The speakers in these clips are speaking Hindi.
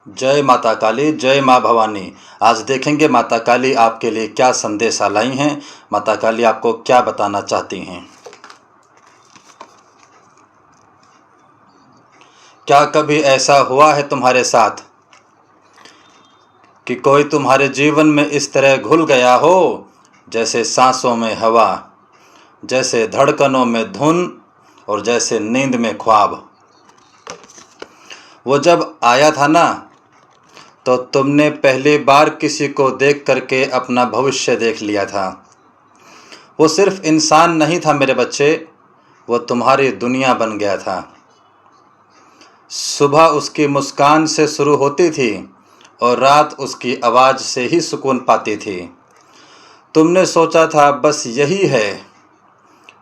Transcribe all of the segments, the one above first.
जय माता काली, जय माँ भवानी। आज देखेंगे माता काली आपके लिए क्या संदेशा लाई हैं। माता काली आपको क्या बताना चाहती हैं। क्या कभी ऐसा हुआ है तुम्हारे साथ कि कोई तुम्हारे जीवन में इस तरह घुल गया हो, जैसे सांसों में हवा, जैसे धड़कनों में धुन और जैसे नींद में ख्वाब। वो जब आया था ना, तो तुमने पहली बार किसी को देख करके अपना भविष्य देख लिया था। वो सिर्फ इंसान नहीं था मेरे बच्चे, वो तुम्हारी दुनिया बन गया था। सुबह उसकी मुस्कान से शुरू होती थी और रात उसकी आवाज़ से ही सुकून पाती थी। तुमने सोचा था बस यही है।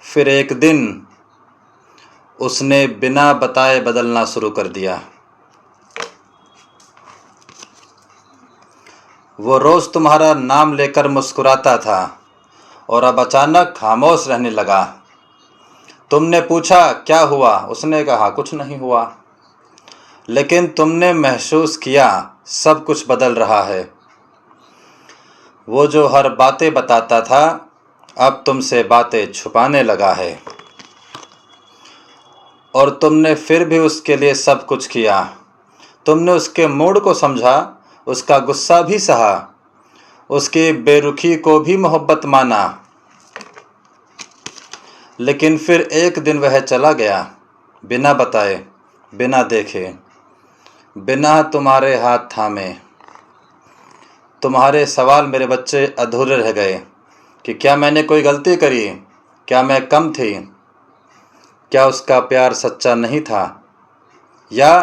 फिर एक दिन उसने बिना बताए बदलना शुरू कर दिया। वो रोज़ तुम्हारा नाम लेकर मुस्कुराता था और अब अचानक खामोश रहने लगा। तुमने पूछा क्या हुआ, उसने कहा कुछ नहीं हुआ। लेकिन तुमने महसूस किया सब कुछ बदल रहा है। वो जो हर बातें बताता था, अब तुमसे बातें छुपाने लगा है। और तुमने फिर भी उसके लिए सब कुछ किया। तुमने उसके मूड को समझा, उसका गुस्सा भी सहा, उसकी बेरुखी को भी मोहब्बत माना। लेकिन फिर एक दिन वह चला गया, बिना बताए, बिना देखे, बिना तुम्हारे हाथ थामे। तुम्हारे सवाल मेरे बच्चे अधूरे रह गए कि क्या मैंने कोई गलती करी, क्या मैं कम थी, क्या उसका प्यार सच्चा नहीं था, या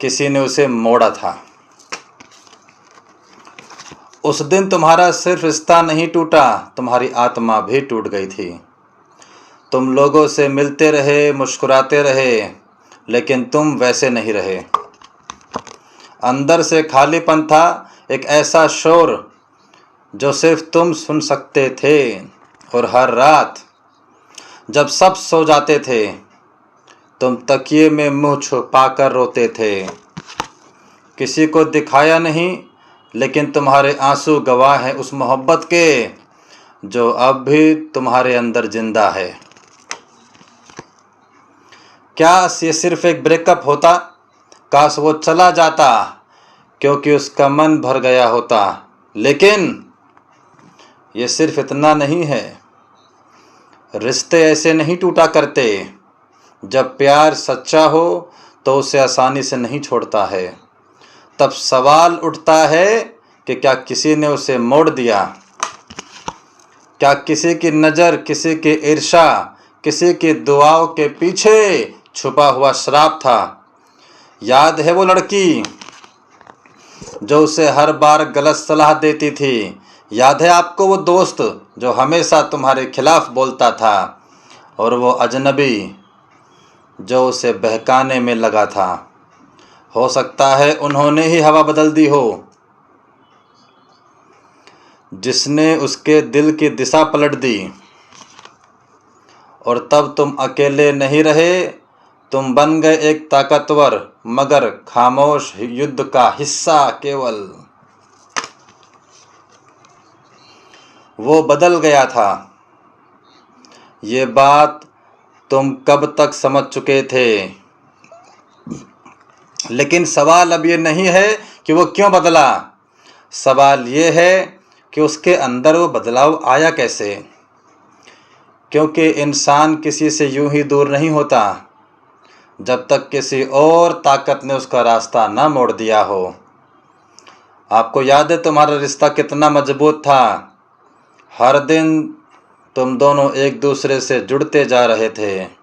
किसी ने उसे मोड़ा था। उस दिन तुम्हारा सिर्फ रिश्ता नहीं टूटा, तुम्हारी आत्मा भी टूट गई थी। तुम लोगों से मिलते रहे, मुस्कुराते रहे, लेकिन तुम वैसे नहीं रहे। अंदर से खालीपन था, एक ऐसा शोर जो सिर्फ तुम सुन सकते थे। और हर रात जब सब सो जाते थे, तुम तकिए में मुंह छुपाकर रोते थे। किसी को दिखाया नहीं, लेकिन तुम्हारे आंसू गवाह हैं उस मोहब्बत के जो अब भी तुम्हारे अंदर जिंदा है। क्या ये सिर्फ एक ब्रेकअप होता? काश वो चला जाता, क्योंकि उसका मन भर गया होता। लेकिन ये सिर्फ इतना नहीं है। रिश्ते ऐसे नहीं टूटा करते। जब प्यार सच्चा हो तो उसे आसानी से नहीं छोड़ता है। तब सवाल उठता है कि क्या किसी ने उसे मोड़ दिया? क्या किसी की नज़र, किसी की ईर्ष्या, किसी की दुआओं के पीछे छुपा हुआ श्राप था? याद है वो लड़की जो उसे हर बार गलत सलाह देती थी? याद है आपको वो दोस्त जो हमेशा तुम्हारे खिलाफ बोलता था? और वो अजनबी जो उसे बहकाने में लगा था? हो सकता है उन्होंने ही हवा बदल दी हो, जिसने उसके दिल की दिशा पलट दी। और तब तुम अकेले नहीं रहे, तुम बन गए एक ताकतवर मगर खामोश युद्ध का हिस्सा। केवल वो बदल गया था, ये बात तुम कब तक समझ चुके थे। लेकिन सवाल अब ये नहीं है कि वो क्यों बदला, सवाल ये है कि उसके अंदर वो बदलाव आया कैसे। क्योंकि इंसान किसी से यूं ही दूर नहीं होता जब तक किसी और ताकत ने उसका रास्ता ना मोड़ दिया हो। आपको याद है तुम्हारा रिश्ता कितना मजबूत था? हर दिन तुम दोनों एक दूसरे से जुड़ते जा रहे थे।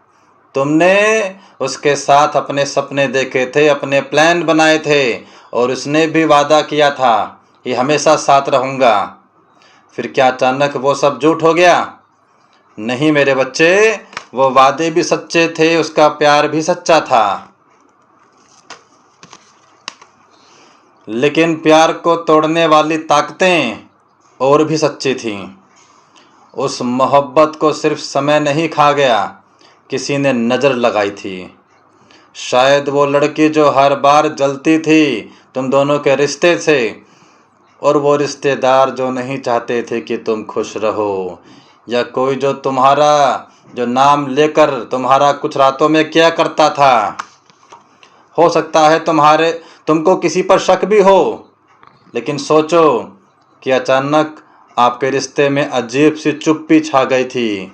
तुमने उसके साथ अपने सपने देखे थे, अपने प्लान बनाए थे, और उसने भी वादा किया था कि हमेशा साथ रहूँगा। फिर क्या अचानक वो सब झूठ हो गया? नहीं मेरे बच्चे, वो वादे भी सच्चे थे, उसका प्यार भी सच्चा था। लेकिन प्यार को तोड़ने वाली ताकतें और भी सच्ची थीं। उस मोहब्बत को सिर्फ समय नहीं खा गया, किसी ने नज़र लगाई थी। शायद वो लड़की जो हर बार जलती थी तुम दोनों के रिश्ते थे, और वो रिश्तेदार जो नहीं चाहते थे कि तुम खुश रहो, या कोई जो नाम लेकर तुम्हारा कुछ रातों में किया करता था। हो सकता है तुमको किसी पर शक भी हो, लेकिन सोचो कि अचानक आपके रिश्ते में अजीब सी चुप्पी छा गई थी।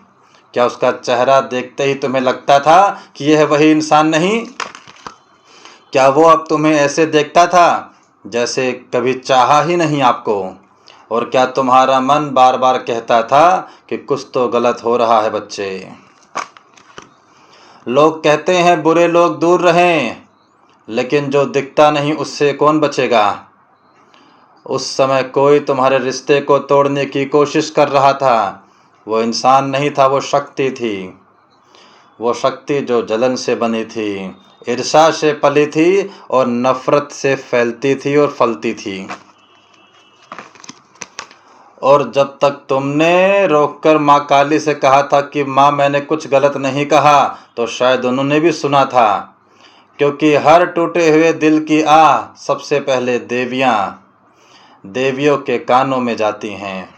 क्या उसका चेहरा देखते ही तुम्हें लगता था कि यह वही इंसान नहीं? क्या वो अब तुम्हें ऐसे देखता था जैसे कभी चाहा ही नहीं आपको? और क्या तुम्हारा मन बार बार कहता था कि कुछ तो गलत हो रहा है बच्चे? लोग कहते हैं बुरे लोग दूर रहें, लेकिन जो दिखता नहीं उससे कौन बचेगा? उस समय कोई तुम्हारे रिश्ते को तोड़ने की कोशिश कर रहा था। वो इंसान नहीं था, वो शक्ति थी। वो शक्ति जो जलन से बनी थी, ईर्ष्या से पली थी और नफरत से फैलती थी और फलती थी। और जब तक तुमने रोककर माँ काली से कहा था कि माँ मैंने कुछ गलत नहीं कहा, तो शायद उन्होंने भी सुना था, क्योंकि हर टूटे हुए दिल की आह सबसे पहले देवियों के कानों में जाती हैं।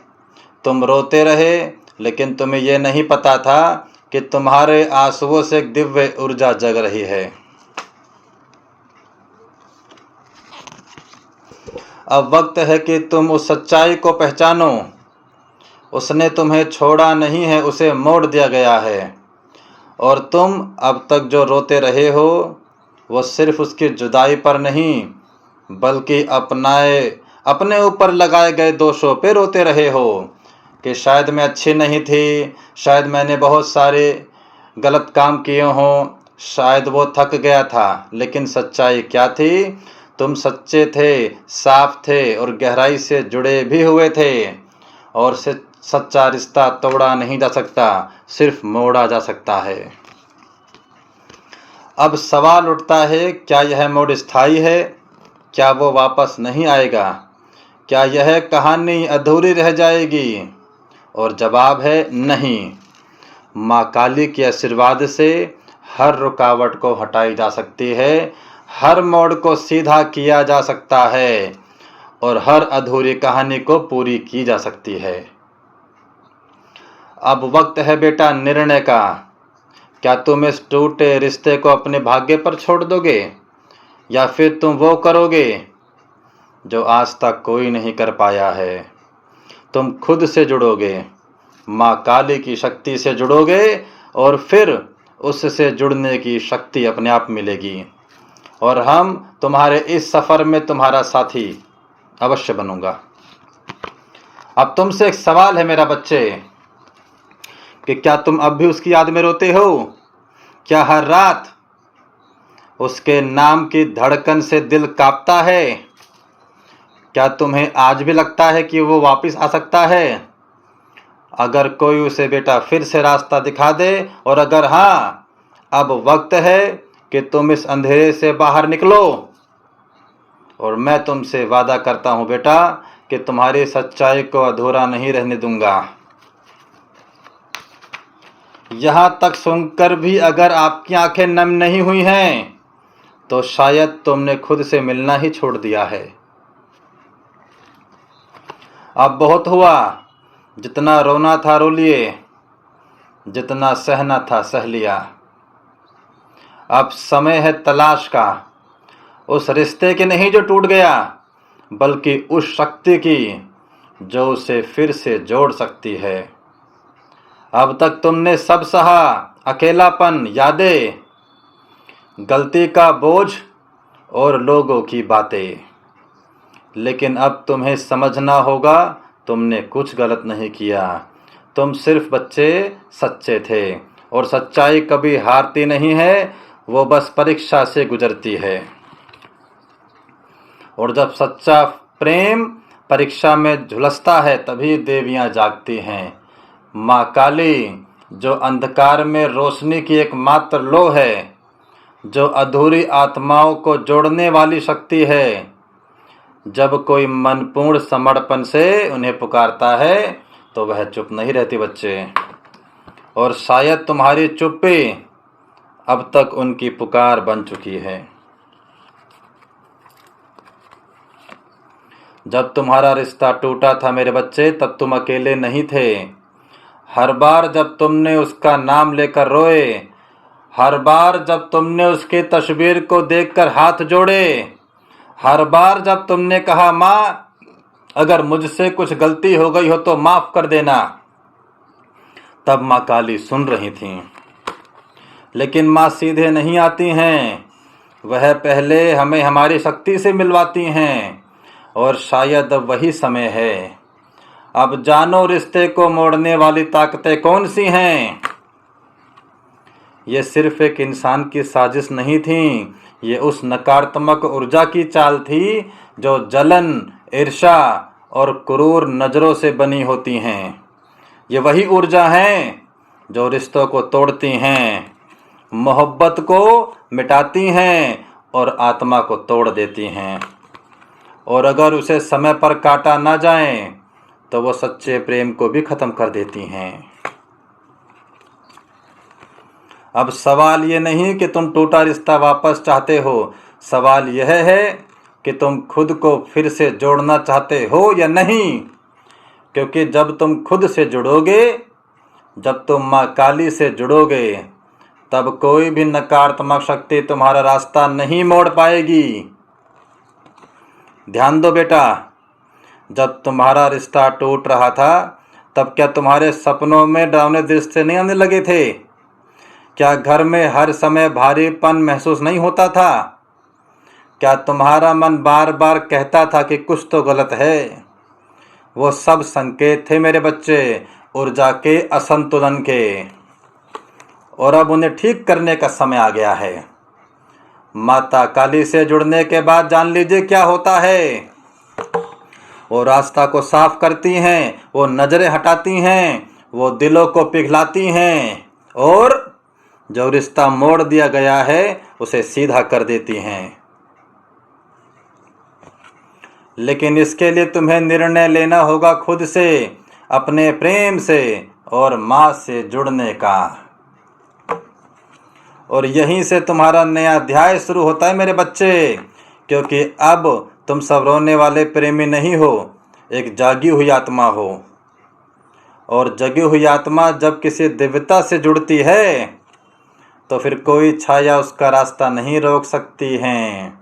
तुम रोते रहे, लेकिन तुम्हें यह नहीं पता था कि तुम्हारे आंसुओं से एक दिव्य ऊर्जा जग रही है। अब वक्त है कि तुम उस सच्चाई को पहचानो। उसने तुम्हें छोड़ा नहीं है, उसे मोड़ दिया गया है। और तुम अब तक जो रोते रहे हो, वो सिर्फ उसकी जुदाई पर नहीं, बल्कि अपने ऊपर लगाए गए दोषों पे रोते रहे हो कि शायद मैं अच्छी नहीं थी, शायद मैंने बहुत सारे गलत काम किए हों, शायद वो थक गया था। लेकिन सच्चाई क्या थी? तुम सच्चे थे, साफ थे और गहराई से जुड़े भी हुए थे। और सच्चा रिश्ता तोड़ा नहीं जा सकता, सिर्फ मोड़ा जा सकता है। अब सवाल उठता है, क्या यह मोड़ स्थायी है? क्या वो वापस नहीं आएगा? क्या यह कहानी अधूरी रह जाएगी? और जवाब है नहीं। माँ काली के आशीर्वाद से हर रुकावट को हटाई जा सकती है, हर मोड़ को सीधा किया जा सकता है और हर अधूरी कहानी को पूरी की जा सकती है। अब वक्त है बेटा निर्णय का। क्या तुम इस टूटे रिश्ते को अपने भाग्य पर छोड़ दोगे, या फिर तुम वो करोगे जो आज तक कोई नहीं कर पाया है? तुम खुद से जुड़ोगे, माँ काली की शक्ति से जुड़ोगे, और फिर उससे जुड़ने की शक्ति अपने आप मिलेगी। और हम तुम्हारे इस सफ़र में तुम्हारा साथी अवश्य बनूंगा। अब तुमसे एक सवाल है मेरा बच्चे, कि क्या तुम अब भी उसकी याद में रोते हो? क्या हर रात उसके नाम की धड़कन से दिल कांपता है? क्या तुम्हें आज भी लगता है कि वो वापस आ सकता है? अगर कोई उसे बेटा फिर से रास्ता दिखा दे, और अगर हाँ, अब वक्त है कि तुम इस अंधेरे से बाहर निकलो। और मैं तुमसे वादा करता हूँ बेटा कि तुम्हारी सच्चाई को अधूरा नहीं रहने दूंगा। यहाँ तक सुनकर भी अगर आपकी आंखें नम नहीं हुई हैं, तो शायद तुमने खुद से मिलना ही छोड़ दिया है। अब बहुत हुआ, जितना रोना था रो लिए, जितना सहना था सह लिया। अब समय है तलाश का, उस रिश्ते के नहीं जो टूट गया, बल्कि उस शक्ति की जो उसे फिर से जोड़ सकती है। अब तक तुमने सब सहा, अकेलापन, यादें, गलती का बोझ और लोगों की बातें, लेकिन अब तुम्हें समझना होगा तुमने कुछ गलत नहीं किया। तुम सिर्फ बच्चे सच्चे थे, और सच्चाई कभी हारती नहीं है, वो बस परीक्षा से गुजरती है। और जब सच्चा प्रेम परीक्षा में झुलसता है, तभी देवियां जागती हैं। माँ काली जो अंधकार में रोशनी की एकमात्र लो है, जो अधूरी आत्माओं को जोड़ने वाली शक्ति है, जब कोई मन पूर्ण समर्पण से उन्हें पुकारता है तो वह चुप नहीं रहती बच्चे। और शायद तुम्हारी चुप्पी अब तक उनकी पुकार बन चुकी है। जब तुम्हारा रिश्ता टूटा था मेरे बच्चे, तब तुम अकेले नहीं थे। हर बार जब तुमने उसका नाम लेकर रोए, हर बार जब तुमने उसकी तस्वीर को देखकर हाथ जोड़े, हर बार जब तुमने कहा माँ अगर मुझसे कुछ गलती हो गई हो तो माफ कर देना, तब माँ काली सुन रही थीं। लेकिन माँ सीधे नहीं आती हैं, वह पहले हमें हमारी शक्ति से मिलवाती हैं, और शायद अब वही समय है। अब जानो रिश्ते को मोड़ने वाली ताकतें कौन सी हैं। ये सिर्फ एक इंसान की साजिश नहीं थी, ये उस नकारात्मक ऊर्जा की चाल थी जो जलन, ईर्ष्या और क्रूर नज़रों से बनी होती हैं। ये वही ऊर्जा हैं जो रिश्तों को तोड़ती हैं, मोहब्बत को मिटाती हैं और आत्मा को तोड़ देती हैं। और अगर उसे समय पर काटा ना जाए तो वो सच्चे प्रेम को भी ख़त्म कर देती हैं। अब सवाल ये नहीं कि तुम टूटा रिश्ता वापस चाहते हो, सवाल यह है कि तुम खुद को फिर से जोड़ना चाहते हो या नहीं। क्योंकि जब तुम खुद से जुड़ोगे, जब तुम माँ काली से जुड़ोगे, तब कोई भी नकारात्मक शक्ति तुम्हारा रास्ता नहीं मोड़ पाएगी। ध्यान दो बेटा, जब तुम्हारा रिश्ता टूट रहा था तब क्या तुम्हारे सपनों में डरावने दृश्य नहीं आने लगे थे? क्या घर में हर समय भारीपन महसूस नहीं होता था? क्या तुम्हारा मन बार बार कहता था कि कुछ तो गलत है? वो सब संकेत थे मेरे बच्चे, ऊर्जा के असंतुलन के, और अब उन्हें ठीक करने का समय आ गया है। माता काली से जुड़ने के बाद जान लीजिए क्या होता है। वो रास्ता को साफ करती हैं, वो नज़रें हटाती हैं, वो दिलों को पिघलाती हैं, और जो रिश्ता मोड़ दिया गया है उसे सीधा कर देती हैं। लेकिन इसके लिए तुम्हें निर्णय लेना होगा खुद से, अपने प्रेम से और माँ से जुड़ने का। और यहीं से तुम्हारा नया अध्याय शुरू होता है मेरे बच्चे, क्योंकि अब तुम सब रोने वाले प्रेमी नहीं हो, एक जागी हुई आत्मा हो। और जगी हुई आत्मा जब किसी दिव्यता से जुड़ती है तो फिर कोई छाया उसका रास्ता नहीं रोक सकती हैं।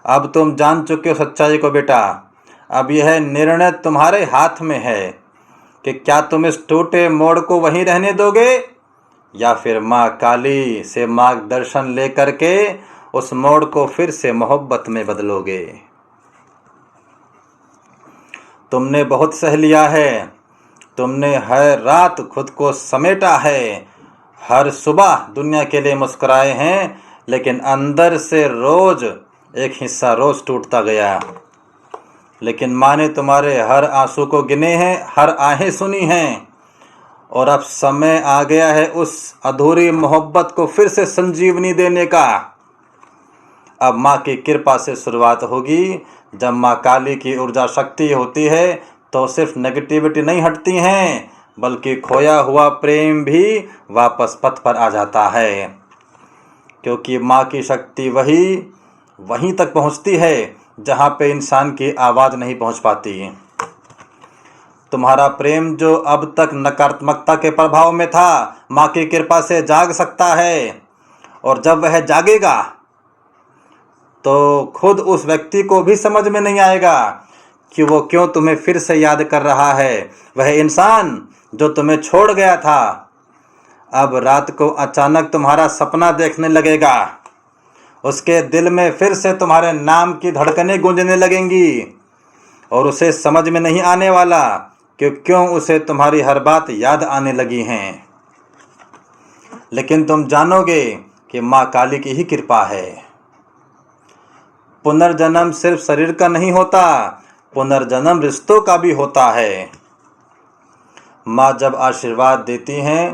अब तुम जान चुके हो सच्चाई को बेटा। अब यह निर्णय तुम्हारे हाथ में है कि क्या तुम इस टूटे मोड़ को वहीं रहने दोगे या फिर माँ काली से मार्गदर्शन लेकर के उस मोड़ को फिर से मोहब्बत में बदलोगे। तुमने बहुत सह लिया है, तुमने हर रात खुद को समेटा है, हर सुबह दुनिया के लिए मुस्कुराए हैं, लेकिन अंदर से रोज एक हिस्सा रोज टूटता गया। लेकिन माँ ने तुम्हारे हर आंसू को गिने हैं, हर आहें सुनी हैं, और अब समय आ गया है उस अधूरी मोहब्बत को फिर से संजीवनी देने का। अब माँ की कृपा से शुरुआत होगी। जब माँ काली की ऊर्जा शक्ति होती है तो सिर्फ नेगेटिविटी नहीं हटती हैं, बल्कि खोया हुआ प्रेम भी वापस पथ पर आ जाता है। क्योंकि माँ की शक्ति वहीं तक पहुँचती है जहाँ पे इंसान की आवाज़ नहीं पहुँच पाती। तुम्हारा प्रेम जो अब तक नकारात्मकता के प्रभाव में था, माँ की कृपा से जाग सकता है। और जब वह जागेगा तो खुद उस व्यक्ति को भी समझ में नहीं आएगा कि वो क्यों तुम्हें फिर से याद कर रहा है। वह इंसान जो तुम्हें छोड़ गया था अब रात को अचानक तुम्हारा सपना देखने लगेगा। उसके दिल में फिर से तुम्हारे नाम की धड़कनें गूंजने लगेंगी, और उसे समझ में नहीं आने वाला कि क्यों उसे तुम्हारी हर बात याद आने लगी हैं। लेकिन तुम जानोगे कि माँ काली की ही कृपा है। पुनर्जन्म सिर्फ शरीर का नहीं होता, पुनर्जन्म रिश्तों का भी होता है। माँ जब आशीर्वाद देती हैं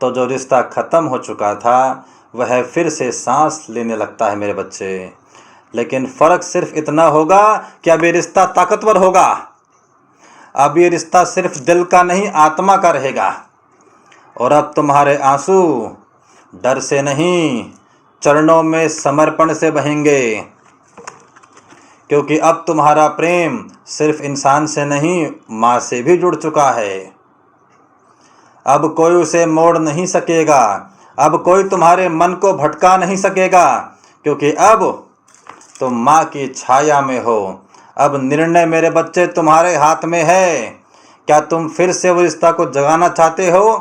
तो जो रिश्ता ख़त्म हो चुका था वह फिर से सांस लेने लगता है मेरे बच्चे। लेकिन फ़र्क सिर्फ इतना होगा कि अब ये रिश्ता ताकतवर होगा। अब ये रिश्ता सिर्फ दिल का नहीं, आत्मा का रहेगा। और अब तुम्हारे आंसू डर से नहीं, चरणों में समर्पण से बहेंगे। क्योंकि अब तुम्हारा प्रेम सिर्फ इंसान से नहीं, माँ से भी जुड़ चुका है। अब कोई उसे मोड़ नहीं सकेगा, अब कोई तुम्हारे मन को भटका नहीं सकेगा, क्योंकि अब तुम माँ की छाया में हो। अब निर्णय मेरे बच्चे तुम्हारे हाथ में है। क्या तुम फिर से वो रिश्ता को जगाना चाहते हो?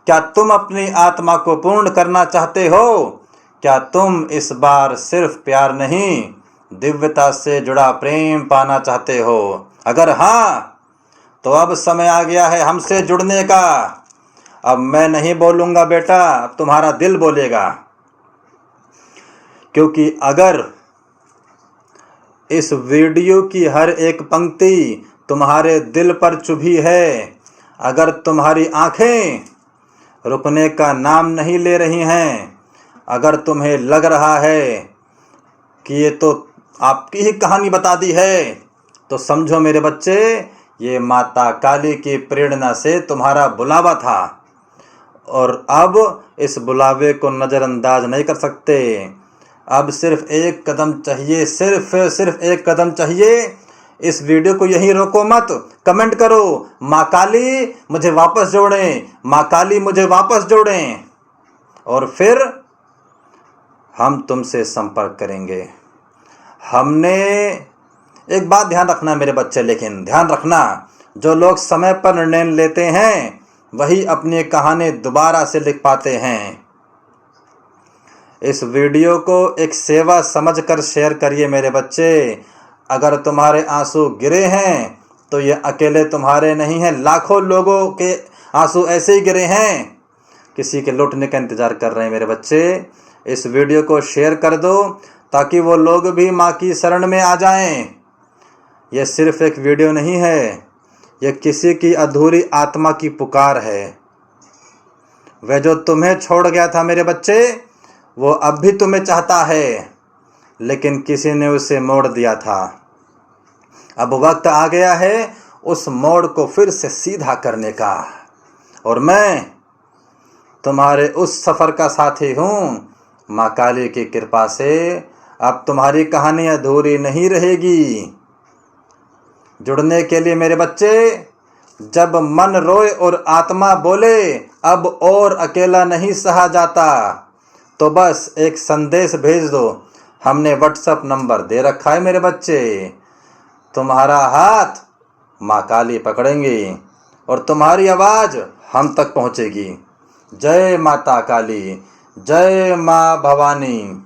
क्या तुम अपनी आत्मा को पूर्ण करना चाहते हो? क्या तुम इस बार सिर्फ प्यार नहीं, दिव्यता से जुड़ा प्रेम पाना चाहते हो? अगर हाँ, तो अब समय आ गया है हमसे जुड़ने का। अब मैं नहीं बोलूँगा बेटा, अब तुम्हारा दिल बोलेगा। क्योंकि अगर इस वीडियो की हर एक पंक्ति तुम्हारे दिल पर चुभी है, अगर तुम्हारी आँखें रुकने का नाम नहीं ले रही हैं, अगर तुम्हें लग रहा है कि ये तो आपकी ही कहानी बता दी है, तो समझो मेरे बच्चे, ये माता काली की प्रेरणा से तुम्हारा बुलावा था, और अब इस बुलावे को नज़रअंदाज नहीं कर सकते। अब सिर्फ एक कदम चाहिए, सिर्फ एक कदम चाहिए। इस वीडियो को यहीं रोको मत, कमेंट करो, माँ काली मुझे वापस जोड़ें, माँ काली मुझे वापस जोड़ें, और फिर हम तुमसे संपर्क करेंगे। हमने एक बात ध्यान रखना मेरे बच्चे, लेकिन ध्यान रखना, जो लोग समय पर निर्णय लेते हैं वही अपनी कहानी दोबारा से लिख पाते हैं। इस वीडियो को एक सेवा समझकर शेयर करिए मेरे बच्चे। अगर तुम्हारे आंसू गिरे हैं तो ये अकेले तुम्हारे नहीं हैं, लाखों लोगों के आंसू ऐसे ही गिरे हैं, किसी के लौटने का इंतज़ार कर रहे हैं मेरे बच्चे। इस वीडियो को शेयर कर दो ताकि वो लोग भी माँ की शरण में आ जाएं। यह सिर्फ एक वीडियो नहीं है, यह किसी की अधूरी आत्मा की पुकार है। वह जो तुम्हें छोड़ गया था मेरे बच्चे, वो अब भी तुम्हें चाहता है, लेकिन किसी ने उसे मोड़ दिया था। अब वक्त आ गया है उस मोड़ को फिर से सीधा करने का, और मैं तुम्हारे उस सफ़र का साथी हूँ। माँ काली की कृपा से अब तुम्हारी कहानी अधूरी नहीं रहेगी। जुड़ने के लिए मेरे बच्चे, जब मन रोए और आत्मा बोले अब और अकेला नहीं सहा जाता, तो बस एक संदेश भेज दो। हमने व्हाट्सएप नंबर दे रखा है मेरे बच्चे। तुम्हारा हाथ माँ काली पकड़ेंगी और तुम्हारी आवाज़ हम तक पहुँचेगी। जय माता काली, जय माँ भवानी।